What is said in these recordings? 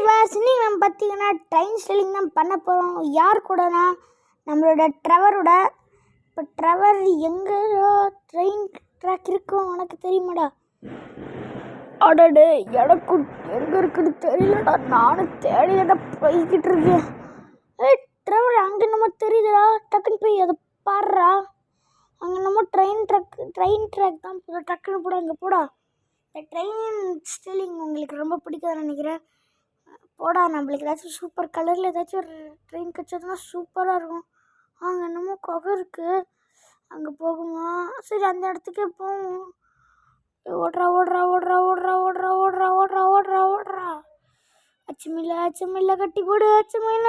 Viewers, இன்னைக்கு நம்ம பார்த்தீங்கன்னா ட்ரெயின் ஸ்டைலிங் தான் பண்ண போகிறோம். யார் கூடனா நம்மளோட ட்ரெவரோட. இப்போ ட்ரெவர் எங்கேயோ ட்ரெயின் ட்ராக் இருக்கும், உனக்கு தெரியுமாடா? அடடே, எனக்கு எங்கே இருக்குன்னு தெரியலடா, நானும் தேடியடா போய்கிட்டு இருக்கேன். ட்ரெவர் அங்கே நம்ம தெரியுதுடா, டக்குன்னு போய் அதை பாடுறா. அங்கே நம்ம ட்ரெயின் ட்ராக் தான் டக்குன்னு போட அங்கே போடா. இந்த ட்ரெயின் ஸ்டைலிங் உங்களுக்கு ரொம்ப பிடிக்குதுன்னு நினைக்கிறேன். போடா, நம்மளுக்கு ஏதாச்சும் சூப்பர் கலரில் ஏதாச்சும் ஒரு ட்ரெயின் கிடச்சதுன்னா சூப்பராக இருக்கும். அங்கே என்னமோ குகை இருக்குது, அங்கே போகுமா? சரி, அந்த இடத்துக்கே போவோம். ஓடுறா ஓடுறா ஓடுறா ஓடுறா ஓடுறா ஓடுறா ஓடுறா ஓடுறா ஓடுறா. அச்சமில்ல கட்டி போடு, அச்சமில்ல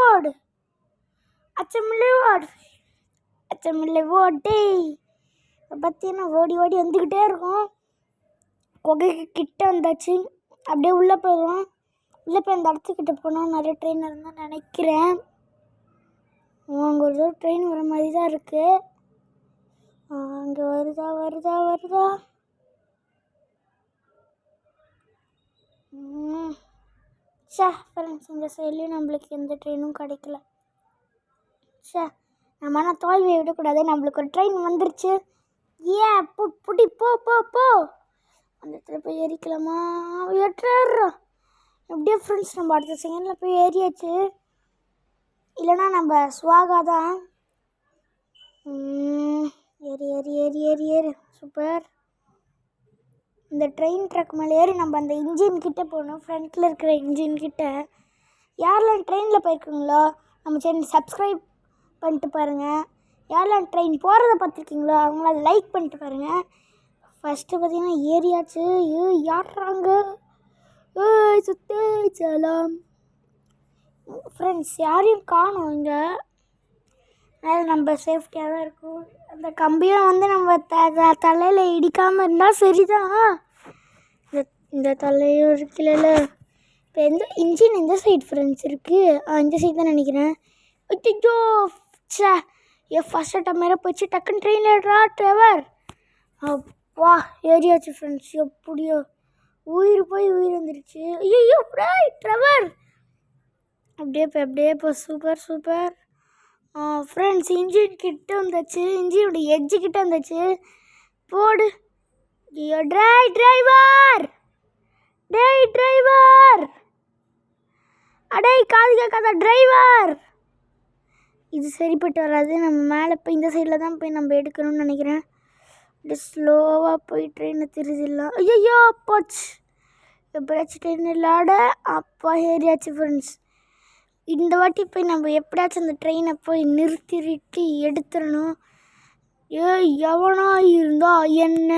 ஓடு, அச்சமில்லை ஓடே. பார்த்தீங்கன்னா ஓடி ஓடி வந்துக்கிட்டே இருக்கும். குகைக்கு கிட்ட வந்தாச்சு, அப்படியே உள்ளே போயிடுவோம். உள்ளே போய் அந்த இடத்துக்கிட்ட போனால் நிறைய ட்ரெயின் இருந்தால் நினைக்கிறேன். அங்கே ஒரு ட்ரெயின் வர மாதிரி தான் இருக்குது. அங்கே வருதா வருதா வருதா? ஃப்ரெண்ட்ஸ், இந்த சைட்லேயும் நம்மளுக்கு எந்த ட்ரெயினும் கிடைக்கல. நம்ம ஆனால் தோல்வியை விடக்கூடாது. நம்மளுக்கு ஒரு ட்ரெயின் வந்துருச்சு. புடி போ போ போ. அந்த இடத்துல போய் ஏறிக்கலாமா? ஏற்றோம். எப்படியோ ஃப்ரெண்ட்ஸ், நம்ம அடுத்த செகண்டில் போய் ஏறியாச்சு. இல்லைனா நம்ம ஸ்வாகா தான். ஏறி ஏறி ஏறி ஏறி ஏறி சூப்பர். இந்த ட்ரெயின் ட்ராக் மேலே ஏறி நம்ம அந்த இன்ஜின் கிட்டே போகணும். ஃப்ரண்ட்டில் இருக்கிற இன்ஜின் கிட்ட. யாரெல்லாம் ட்ரெயினில் போயிருக்கீங்களோ நம்ம சேனல் சப்ஸ்கிரைப் பண்ணிட்டு பாருங்கள். யாரெல்லாம் ட்ரெயின் போகிறத பார்த்துருக்கீங்களோ அவங்கள லைக் பண்ணிட்டு பாருங்கள். ஃபஸ்ட்டு பார்த்தீங்கன்னா ஏரியாச்சு. யார்றாங்க? சுத்தலாம் ஃப்ரெண்ட்ஸ், யாரையும் காணும் இங்கே. அதனால் நம்ம சேஃப்டியாக தான் இருக்கும். அந்த கம்பியும் வந்து நம்ம தலையில் இடிக்காமல் இருந்தால் சரிதான். இந்த தலையும் இருக்குல்ல. இப்போ எந்த இன்ஜின் எந்த சைடு ஃப்ரெண்ட்ஸ் இருக்குது? இந்த சைடு தான் நினைக்கிறேன். ஐயோ ஃபஸ்ட் அட்டம் மேலே போச்சு. டக்குன்னு ட்ரெயினில் ஏறா ட்ரெவர். அப்பா, ஏரியாச்சு ஃப்ரெண்ட்ஸ். எப்படியோ உயிர் போய் உயிர் வந்துருச்சு. ஐயோ ட்ரெவர். அப்படியே இப்போ சூப்பர். ஃப்ரெண்ட்ஸ், இன்ஜின் கிட்ட வந்தாச்சு. இன்ஜினோட எட்ஜு கிட்ட வந்தாச்சு. போடு டிரைவர். அடே, காது கேட்காதா டிரைவர்? இது சரிப்பட்டு வராது. நம்ம மேலே போய் இந்த சைடில் தான் போய் நம்ம எடுக்கணும்னு நினைக்கிறேன். அப்படியே ஸ்லோவாக போய் ட்ரெயினை திருதிடலாம். ஐயோ போச்சு. எப்படியாச்சும் ட்ரெயின் இல்லாட அப்பா ஏரியாச்சு ஃப்ரெண்ட்ஸ். இந்த வாட்டி போய் நம்ம எப்படியாச்சும் அந்த ட்ரெயினை போய் நிறுத்தி எடுத்துடணும். எவனா இருந்தா என்ன?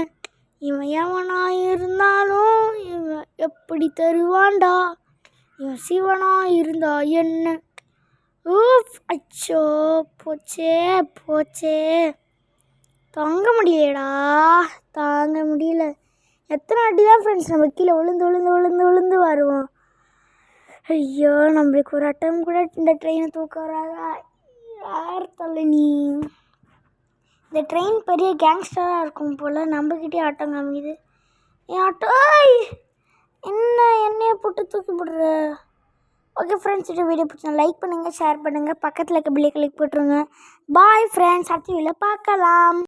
இவன் எவனா இருந்தாலும் இவன் எப்படி தருவான்டா. இவன் சிவனா இருந்தா என்ன? அச்சோ, போச்சே. தாங்க முடியல. எத்தனை வாட்டி தான் ஃப்ரெண்ட்ஸ் நம்ம கீழே விழுந்து வருவோம். ஐயோ, நம்மளுக்கு ஒரு அட்டம் கூட இந்த ட்ரெயினை தூக்க வராதா? யார் தலை நீ? இந்த ட்ரெயின் பெரிய கேங்ஸ்டராக இருக்கும் போல். நம்மக்கிட்டே ஆட்டம் காமிக்குது. என் ஆட்டோ என்னையை போட்டு தூக்கி போடுற. ஓகே ஃப்ரெண்ட்ஸ், இந்த வீடியோ பிடிச்சா லைக் பண்ணுங்கள், ஷேர் பண்ணுங்கள், பக்கத்தில் இருக்க பில்லை கிளிக் போட்டுருங்க. பாய் ஃப்ரெண்ட்ஸ், அடுத்த வீடியோவில் பார்க்கலாம்.